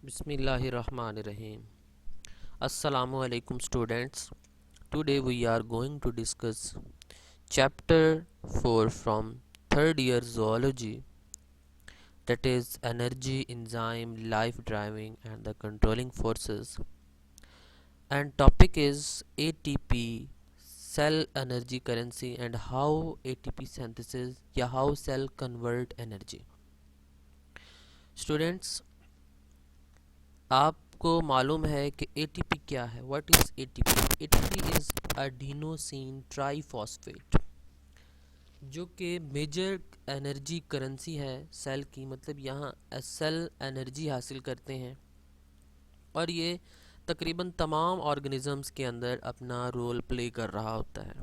Bismillahirrahmanirrahim. Assalamu alaikum students. Today we are going to discuss chapter 4 from third year zoology, that is energy, enzyme, life driving and the controlling forces, and topic is ATP, cell energy currency, and how ATP synthesis या how cell convert energy. Students, आपको मालूम है कि ATP क्या है? What is ATP? ATP is adenosine triphosphate, जो कि major energy currency है सेल की। मतलब यहाँ सेल एनर्जी हासिल करते हैं और ये तकरीबन तमाम ऑर्गेनिजम्स के अंदर अपना रोल प्ले कर रहा होता है।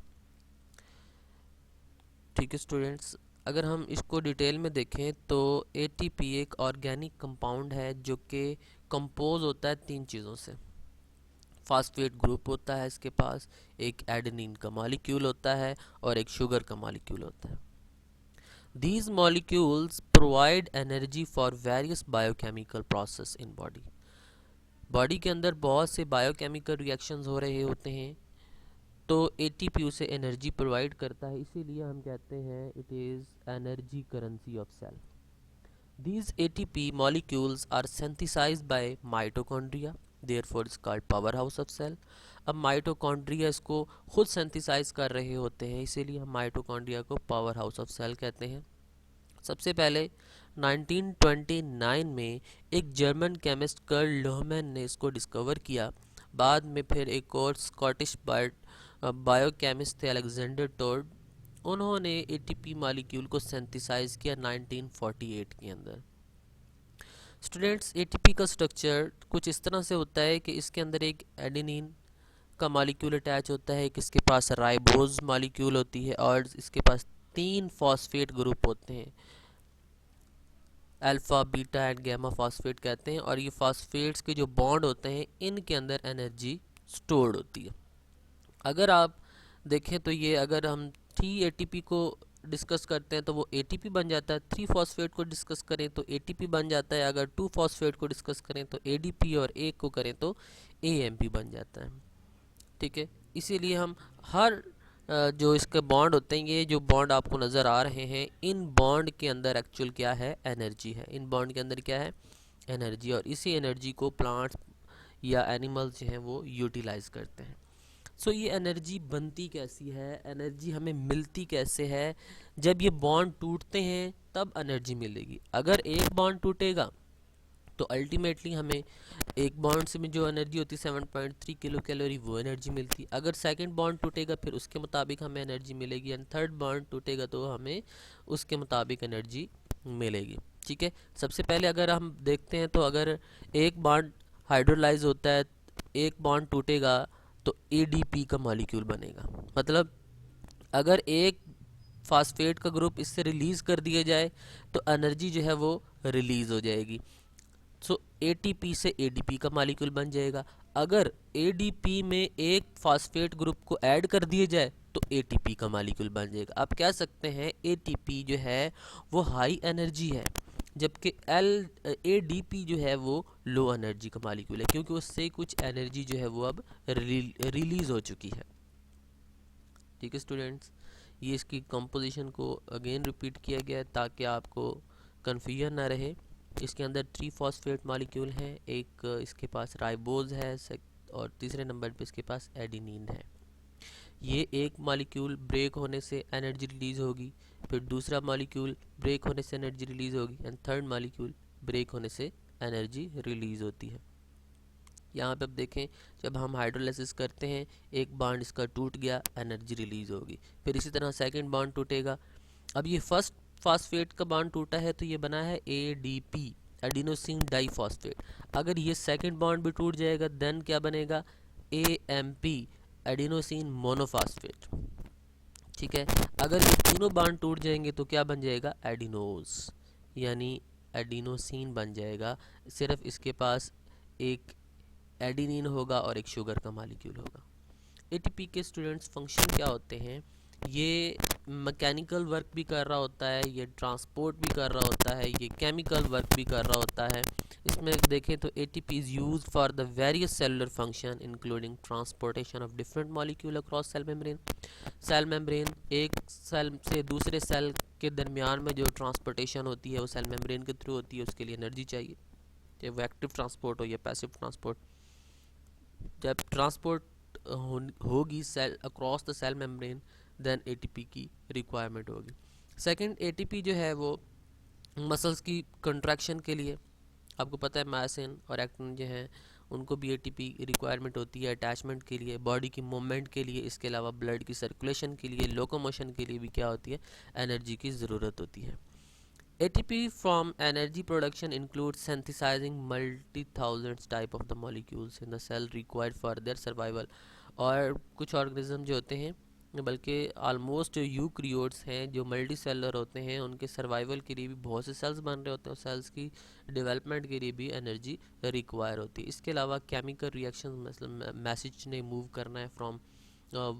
ठीक है स्टूडेंट्स, अगर हम इसको डिटेल में देखें तो एटीपी एक ऑर्गेनिक कंपाउंड है जो कि कंपोज होता है तीन चीज़ों से। फास्फेट ग्रुप होता है इसके पास, एक एडेनिन का मॉलिक्यूल होता है और एक शुगर का मॉलिक्यूल होता है। These molecules provide energy for various biochemical process in body. Body के अंदर बहुत से बायोकेमिकल रिएक्शंस हो रहे होते हैं, तो एटीपी उसे एनर्जी प्रोवाइड करता है। इसीलिए हम कहते हैं it is energy currency of cell. These ATP molecules are synthesized by mitochondria, therefore it's called powerhouse of cell. अब माइटोकॉन्ड्रिया इसको खुद सिंथेसाइज कर रहे होते हैं, इसीलिए हम माइटोकॉन्ड्रिया को पावर हाउस ऑफ सेल कहते हैं। सबसे पहले 1929 में एक जर्मन केमिस्ट कर्ल लोहमैन ने इसको डिस्कवर किया। बाद में फिर एक और स्कॉटिश बायोकेमिस्ट थे अलेक्जेंडर टोड, उन्होंने एटीपी मॉलिक्यूल को सिंथेसाइज किया 1948 के अंदर। स्टूडेंट्स, एटीपी का स्ट्रक्चर कुछ इस तरह से होता है कि इसके अंदर एक एडेनिन का मॉलिक्यूल अटैच होता है, एक इसके पास राइबोज मॉलिक्यूल होती है और इसके पास तीन फॉस्फेट ग्रुप होते हैं, alpha, beta and gamma phosphate कहते हैं। और ये फॉस्फेट्स के जो बॉन्ड होते हैं इनके अंदर एनर्जी स्टोर्ड होती है। अगर आप देखें तो ये अगर हम 3 एटीपी को डिस्कस करते हैं तो वो एटीपी बन जाता है, 3 फॉस्फेट को डिस्कस करें तो एटीपी बन जाता है, अगर 2 फॉस्फेट को डिस्कस करें तो एडीपी और एक को करें तो एएमपी बन जाता है। ठीक है, इसीलिए हम हर जो इसके बॉन्ड होते हैं, ये जो बॉन्ड आपको नज़र आ रहे हैं, इन बॉन्ड के अंदर एक्चुअल क्या है? एनर्जी है। इन बॉन्ड के अंदर क्या है? एनर्जी। और इसी एनर्जी को प्लांट्स या एनिमल्स जो हैं वो यूटिलाइज करते हैं। सो ये एनर्जी बनती कैसी है, एनर्जी हमें मिलती कैसे है? जब ये बॉन्ड टूटते हैं तब एनर्जी मिलेगी। अगर एक बॉन्ड टूटेगा तो अल्टीमेटली हमें एक बॉन्ड से में जो एनर्जी होती है 7.3 किलो कैलोरी, वो एनर्जी मिलती। अगर सेकंड बॉन्ड टूटेगा फिर उसके मुताबिक हमें एनर्जी मिलेगी, एंड थर्ड बॉन्ड टूटेगा तो हमें उसके मुताबिक एनर्जी मिलेगी। ठीक है, सबसे पहले अगर हम देखते हैं तो अगर एक बॉन्ड हाइड्रोलाइज होता है, एक बॉन्ड टूटेगा तो एडीपी का मॉलिक्यूल बनेगा। मतलब अगर एक फास्फेट का ग्रुप इससे रिलीज़ कर दिया जाए तो एनर्जी जो है वो रिलीज़ हो जाएगी। सो एटीपी से एडीपी का मॉलिक्यूल बन जाएगा। अगर एडीपी में एक फास्फेट ग्रुप को ऐड कर दिया जाए तो एटीपी का मॉलिक्यूल बन जाएगा। आप कह सकते हैं एटीपी जो है वो हाई एनर्जी है, जबकि एडीपी जो है वो लो एनर्जी का मॉलिक्यूल है, क्योंकि उससे कुछ एनर्जी जो है वो अब रिलीज़ हो चुकी है। ठीक है स्टूडेंट्स, ये इसकी कंपोजिशन को अगेन रिपीट किया गया है ताकि आपको कन्फ्यूजन ना रहे। इसके अंदर 3 फॉस्फेट मॉलिक्यूल हैं, एक इसके पास राइबोज है और तीसरे नंबर पे इसके पास एडेनिन है। ये एक मॉलिक्यूल ब्रेक होने से एनर्जी रिलीज़ होगी, फिर दूसरा मॉलिक्यूल ब्रेक होने से एनर्जी रिलीज़ होगी, एंड थर्ड मॉलिक्यूल ब्रेक होने से एनर्जी रिलीज़ होती है। यहाँ पे अब देखें, जब हम हाइड्रोलाइसिस करते हैं एक बॉन्ड इसका टूट गया, एनर्जी रिलीज़ होगी। फिर इसी तरह सेकंड बॉन्ड टूटेगा। अब ये फर्स्ट फास्फेट का बॉन्ड टूटा है तो ये बना है एडीपी, एडिनोसिन डाइफॉस्फेट। अगर ये सेकंड बॉन्ड भी टूट जाएगा देन क्या बनेगा? AMP, adenosine monophosphate. ठीक है, अगर ये तीनों बॉन्ड टूट जाएंगे तो क्या बन जाएगा? एडिनोज, यानी एडिनोसिन बन जाएगा। सिर्फ इसके पास एक एडिनिन होगा और एक शुगर का मॉलिक्यूल होगा। एटीपी के स्टूडेंट्स फंक्शन क्या होते हैं? ये मैकेनिकल वर्क भी कर रहा होता है, ये ट्रांसपोर्ट भी कर रहा होता है, ये केमिकल वर्क भी कर रहा होता है। इसमें देखें तो ATP is use for the various cellular function including transportation of different molecule across cell membrane. Cell membrane, एक सेल से दूसरे सेल के दरमियान में जो ट्रांसपोर्टेशन होती है वो सेल मेम्ब्रेन के थ्रू होती है, उसके लिए एनर्जी चाहिए, चाहे वो एक्टिव ट्रांसपोर्ट हो या पैसिव ट्रांसपोर्ट। जब ट्रांसपोर्ट होगी cell across the cell membrane, then ATP की रिक्वायरमेंट होगी। सेकंड, ATP जो है वो मसल्स की कंट्रैक्शन के लिए, आपको पता है मायोसिन और एक्टिन जो हैं उनको भी ATP रिक्वायरमेंट होती है अटैचमेंट के लिए, बॉडी की मूवमेंट के लिए, इसके अलावा ब्लड की सर्कुलेशन के लिए, लोकोमोशन के लिए भी क्या होती है, एनर्जी की ज़रूरत होती है। ATP from energy production includes synthesizing multi-thousands type of the molecules in the cell required for their survival। और कुछ ऑर्गेनिज्म जो होते हैं, बल्कि आलमोस्ट यूक्रियोट्स हैं जो मल्टी सेलर होते हैं, उनके सर्वाइवल के लिए भी बहुत से सेल्स बन रहे होते हैं, सेल्स की डेवलपमेंट के लिए भी एनर्जी रिक्वायर होती है। इसके अलावा केमिकल रिएक्शन, मतलब मैसेज ने मूव करना है from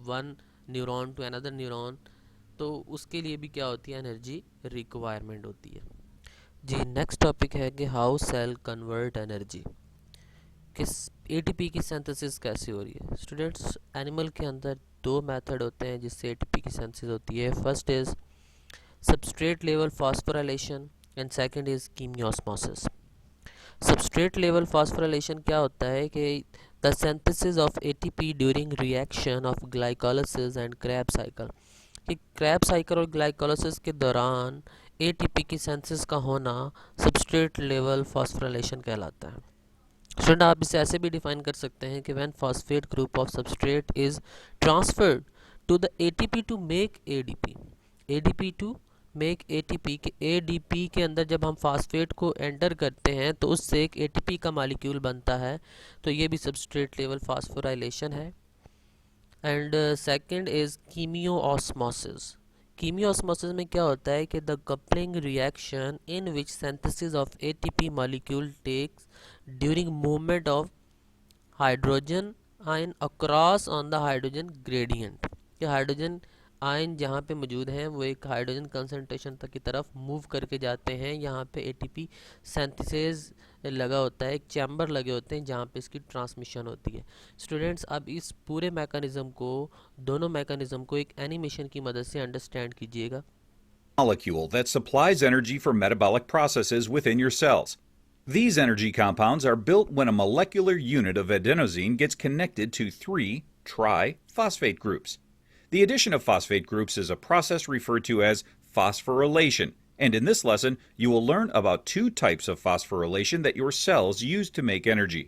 one neuron to another neuron, तो उसके लिए भी क्या होती है, एनर्जी रिक्वायरमेंट होती है। जी, नेक्स्ट टॉपिक है कि हाउ सेल कन्वर्ट एनर्जी, किस ATP की सिंथेसिस कैसे हो रही है। स्टूडेंट्स, एनिमल के अंदर दो मेथड होते हैं जिससे ATP की सिंथेसिस होती है। First is substrate level phosphorylation and second is chemiosmosis. Substrate level phosphorylation क्या होता है कि the synthesis of ATP during reaction of glycolysis and Krebs cycle, कि क्रैब साइकिल और ग्लाइकोलाइसिस के दौरान ATP की सिंथेसिस का होना सबस्ट्रेट लेवल फास्फोराइलेशन कहलाता है। स्टूडेंट, आप इसे ऐसे भी डिफाइन कर सकते हैं कि when phosphate group of substrate is transferred to the ATP to make ADP to make ATP के ADP के अंदर जब हम फास्फेट को एंटर करते हैं तो उससे एक ATP का मॉलिक्यूल बनता है, तो ये भी सबस्ट्रेट लेवल फास्फोराइलेशन है। And second is chemiosmosis. Chemiosmosis में क्या होता है कि the coupling reaction in which synthesis of ATP molecule takes during movement of hydrogen ion across on the hydrogen gradient, कि हाइड्रोजन आयन जहाँ पे मौजूद हैं वो एक हाइड्रोजन कंसनट्रेशन तक की तरफ मूव करके जाते हैं। यहाँ पे ATP सिंथेसिस लगा होता है, एक चैम्बर लगे होते हैं जहाँ पे इसकी ट्रांसमिशन होती है। स्टूडेंट्स, अब इस पूरे मैकेनिज़्म को, दोनों मैकेनिज़्म को एक एनिमेशन की मदद से अंडरस्टैंड कीजिएगा। Molecule that supplies energy for metabolic processes within your cells. These energy compounds are built when a molecular unit of adenosine gets connected to 3 tri-phosphate groups. The addition of phosphate groups is a process referred to as phosphorylation, and in this lesson you will learn about 2 types of phosphorylation that your cells use to make energy.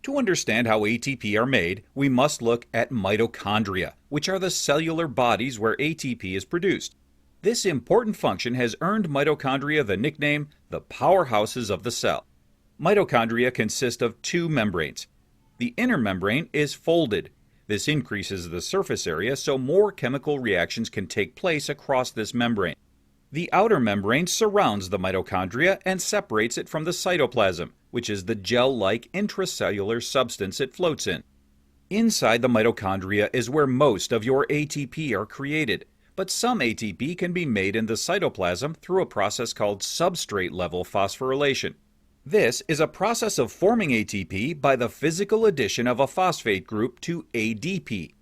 To understand how ATP are made, we must look at mitochondria, which are the cellular bodies where ATP is produced. This important function has earned mitochondria the nickname the powerhouses of the cell. Mitochondria consist of 2 membranes. The inner membrane is folded. This increases the surface area so more chemical reactions can take place across this membrane. The outer membrane surrounds the mitochondria and separates it from the cytoplasm, which is the gel-like intracellular substance it floats in. Inside the mitochondria is where most of your ATP are created, but some ATP can be made in the cytoplasm through a process called substrate-level phosphorylation. This is a process of forming ATP by the physical addition of a phosphate group to ADP.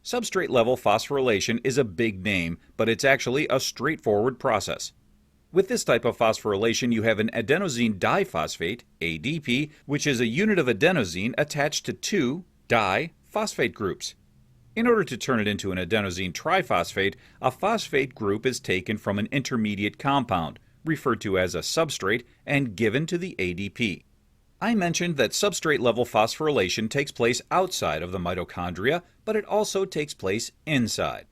Substrate-level phosphorylation is a big name, but it's actually a straightforward process. With this type of phosphorylation, you have an adenosine diphosphate, ADP, which is a unit of adenosine attached to 2 diphosphate groups. In order to turn it into an adenosine triphosphate, a phosphate group is taken from an intermediate compound, referred to as a substrate, and given to the ADP. I mentioned that substrate-level phosphorylation takes place outside of the mitochondria, but it also takes place inside.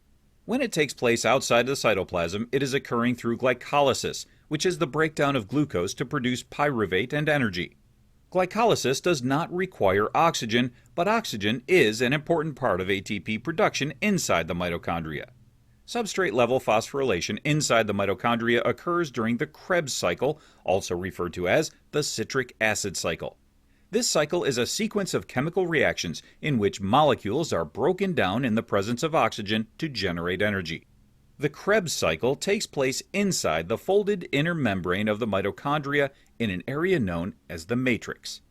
When it takes place outside the cytoplasm, it is occurring through glycolysis, which is the breakdown of glucose to produce pyruvate and energy. Glycolysis does not require oxygen, but oxygen is an important part of ATP production inside the mitochondria. Substrate-level phosphorylation inside the mitochondria occurs during the Krebs cycle, also referred to as the citric acid cycle. This cycle is a sequence of chemical reactions in which molecules are broken down in the presence of oxygen to generate energy. The Krebs cycle takes place inside the folded inner membrane of the mitochondria in an area known as the matrix.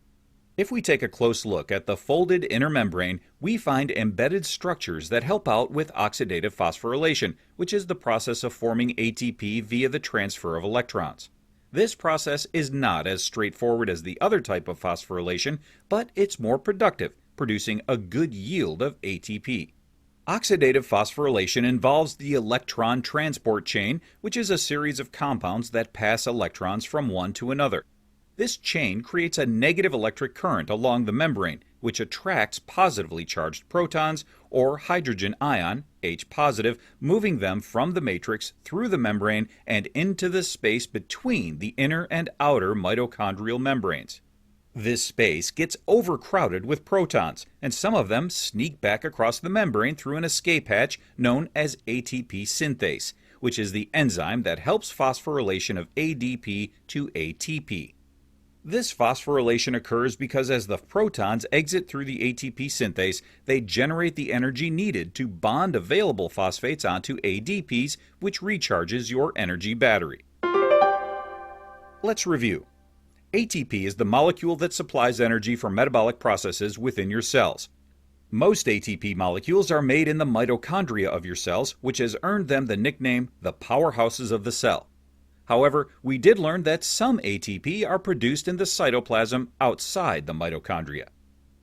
If we take a close look at the folded inner membrane, we find embedded structures that help out with oxidative phosphorylation, which is the process of forming ATP via the transfer of electrons. This process is not as straightforward as the other type of phosphorylation, but it's more productive, producing a good yield of ATP. Oxidative phosphorylation involves the electron transport chain, which is a series of compounds that pass electrons from one to another. This chain creates a negative electric current along the membrane, which attracts positively charged protons or hydrogen ion, H positive, moving them from the matrix through the membrane and into the space between the inner and outer mitochondrial membranes. This space gets overcrowded with protons, and some of them sneak back across the membrane through an escape hatch known as ATP synthase, which is the enzyme that helps phosphorylation of ADP to ATP. This phosphorylation occurs because as the protons exit through the ATP synthase, they generate the energy needed to bond available phosphates onto ADPs, which recharges your energy battery. Let's review. ATP is the molecule that supplies energy for metabolic processes within your cells. Most ATP molecules are made in the mitochondria of your cells, which has earned them the nickname the powerhouses of the cell. However, we did learn that some ATP are produced in the cytoplasm outside the mitochondria.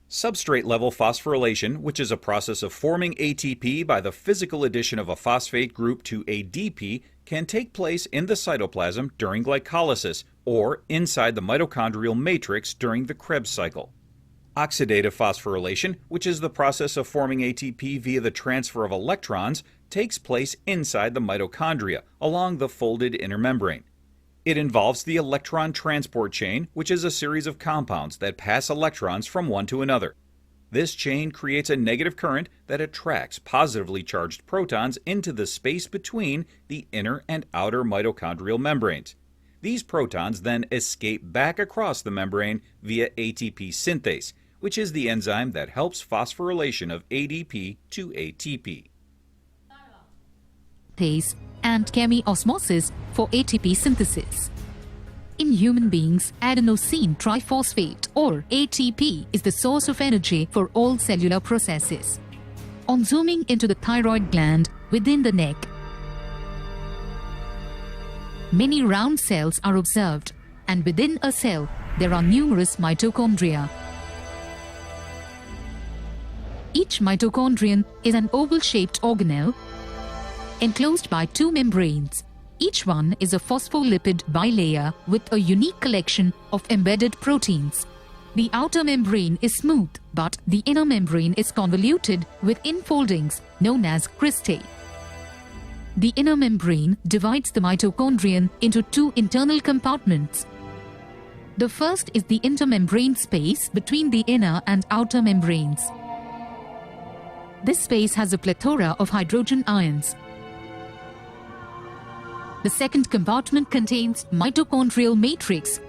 Substrate-level phosphorylation, which is a process of forming ATP by the physical addition of a phosphate group to ADP, can take place in the cytoplasm during glycolysis or inside the mitochondrial matrix during the Krebs cycle. Oxidative phosphorylation, which is the process of forming ATP via the transfer of electrons, takes place inside the mitochondria, along the folded inner membrane. It involves the electron transport chain, which is a series of compounds that pass electrons from one to another. This chain creates a negative current that attracts positively charged protons into the space between the inner and outer mitochondrial membranes. These protons then escape back across the membrane via ATP synthase, which is the enzyme that helps phosphorylation of ADP to ATP. And chemiosmosis for ATP synthesis. In human beings, adenosine triphosphate or ATP is the source of energy for all cellular processes. On zooming into the thyroid gland within the neck, many round cells are observed, and within a cell there are numerous mitochondria. Each mitochondrion is an oval-shaped organelle enclosed by two membranes. Each one is a phospholipid bilayer with a unique collection of embedded proteins. The outer membrane is smooth, but the inner membrane is convoluted with infoldings known as cristae. The inner membrane divides the mitochondrion into two internal compartments. The first is the intermembrane space between the inner and outer membranes. This space has a plethora of hydrogen ions. The second compartment contains mitochondrial matrix.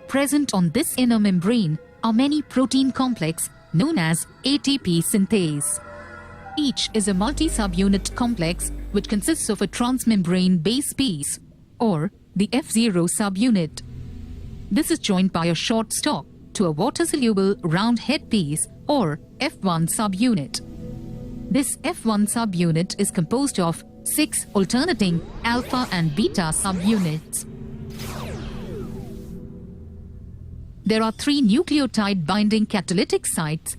Present on this inner membrane are many protein complexes known as ATP synthase. Each is a multi-subunit complex which consists of a transmembrane base piece, or the F0 subunit. This is joined by a short stalk to a water-soluble round headpiece, or F1 subunit. This F1 subunit is composed of 6 alternating alpha and beta subunits. There are 3 nucleotide binding catalytic sites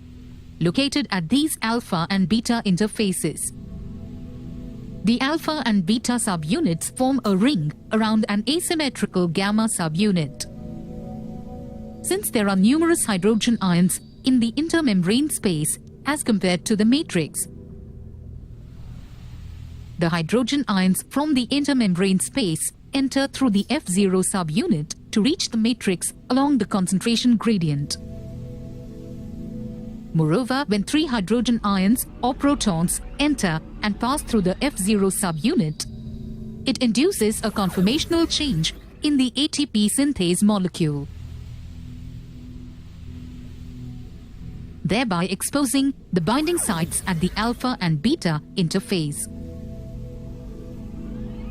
located at these alpha and beta interfaces. The alpha and beta subunits form a ring around an asymmetrical gamma subunit. Since there are numerous hydrogen ions in the intermembrane space as compared to the matrix, the hydrogen ions from the intermembrane space enter through the F0 subunit to reach the matrix along the concentration gradient. Moreover, when 3 hydrogen ions or protons enter and pass through the F0 subunit, it induces a conformational change in the ATP synthase molecule, thereby exposing the binding sites at the alpha and beta interface.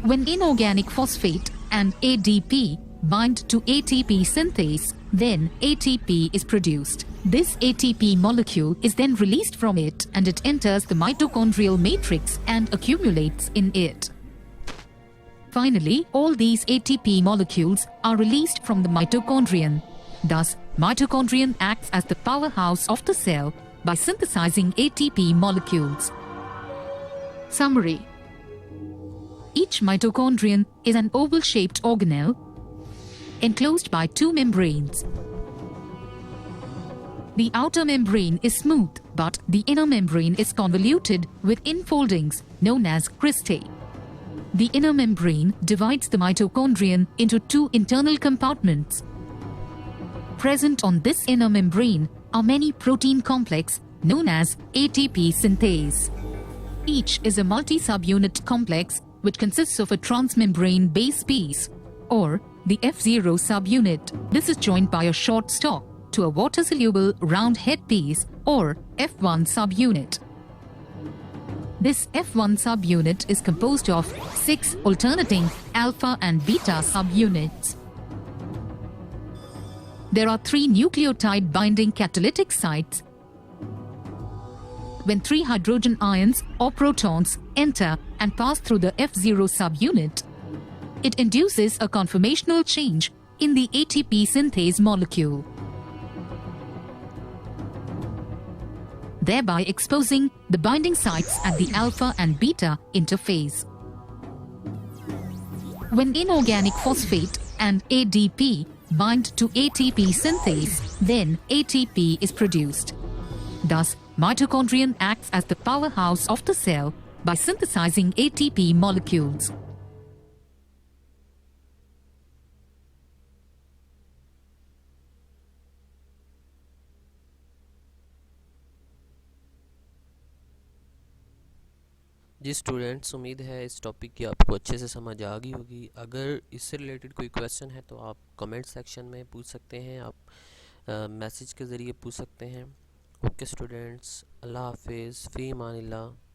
When inorganic phosphate and ADP bind to ATP synthase, then ATP is produced. This ATP molecule is then released from it and it enters the mitochondrial matrix and accumulates in it. Finally, all these ATP molecules are released from the mitochondrion. Thus, mitochondrion acts as the powerhouse of the cell by synthesizing ATP molecules. Summary: each mitochondrion is an oval-shaped organelle enclosed by two membranes. The outer membrane is smooth, but the inner membrane is convoluted with infoldings known as cristae. The inner membrane divides the mitochondrion into two internal compartments. Present on this inner membrane are many protein complexes known as ATP synthase. Each is a multi-subunit complex which consists of a transmembrane base piece, or the F0 subunit. This is joined by a short stalk to a water-soluble round head piece, or F1 subunit. This F1 subunit is composed of 6 alternating alpha and beta subunits. There are 3 nucleotide binding catalytic sites. When 3 hydrogen ions or protons enter and pass through the F0 subunit, it induces a conformational change in the ATP synthase molecule, thereby exposing the binding sites at the alpha and beta interface. When inorganic phosphate and ADP bind to ATP synthase, then ATP is produced. Thus, mitochondrion acts as the powerhouse of the cell by synthesizing ATP molecules. जी students, उम्मीद है इस topic की आपको अच्छे से समझ आ गई होगी। अगर इससे रिलेटेड कोई क्वेश्चन है तो आप कमेंट सेक्शन में पूछ सकते हैं, आप मैसेज के ज़रिए पूछ सकते हैं। ओके स्टूडेंट्स, अल्लाह हाफिज़, फ़ी अमानिल्लाह।